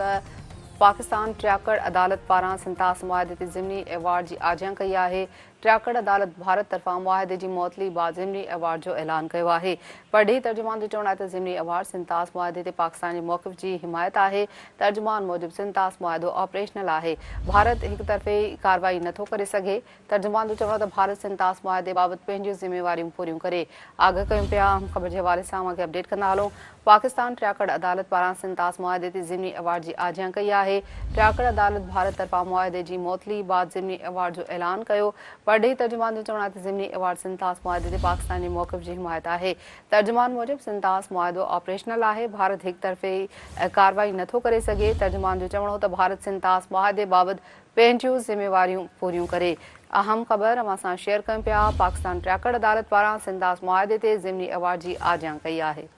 त पाकिस्तान ट्रियाकड़ अदालत पारां सिंतास मुआहदे ते ज़िमनी अवार्ड जी आजियां कई आहे। ट्रियाकड़ अदालत भारत तरफ़ां मुआहदे जी मुअतली बाद ज़िमनी अवार्ड जो ऐलान कयो आहे। पढ़ी तर्जुमान जो चवणु आहे त ज़िमनी अवार्ड सिंतास मुआहदे ते पाकिस्तान जे मौक़िफ़ जी हिमायत आहे। तर्जुमान मूजिबि सिंतास मुआहदो ऑपरेशनल आहे। भारत हिक तरफ़े कार्रवाई नथो करे सघे। तर्जुमान जो चवणु आहे त भारत सिंतास मुआहदे बाबति पंहिंजूं ज़िम्मेवारियूं पूरियूं करे। आगाह कयूं पिया। ख़बर जे हवाले सां अॻे अपडेट कंदा हलूं। पाकिस्तान ट्रियाकड़ अदालत पारां सिंतास मुआहदे ते ज़िमनी अवार्ड जी आजियां कई आहे। ट्रियाकड़ अदालत भारत तरफ़ां मुआहदे जी मुअतली बाद ज़िमनी अवार्ड जो ऐलान कयो। पढ़ी तर्जुमान जो चवणु आहे त ज़िमनी अवार्ड सिंतास मुआहदे ते पाकिस्तान जे मौक़िफ़ जी हिमायत आहे। तर्जुमान मूजिबि सिंतास मुआहदो ऑपरेशनल आहे। भारत हिक तरफ़े कार्रवाई नथो करे सघे। तर्जुमान जो चवणो त भारत सिंतास मुआहदे बाबति पंहिंजूं ज़िम्मेवारियूं पूरियूं करे। अहम ख़बर अवां सां शेयर कयूं पिया। पाकिस्तान ट्रियाकड़ अदालत पारां सिंतास मुआहदे ते ज़िमनी अवार्ड जी आजियां कई आहे।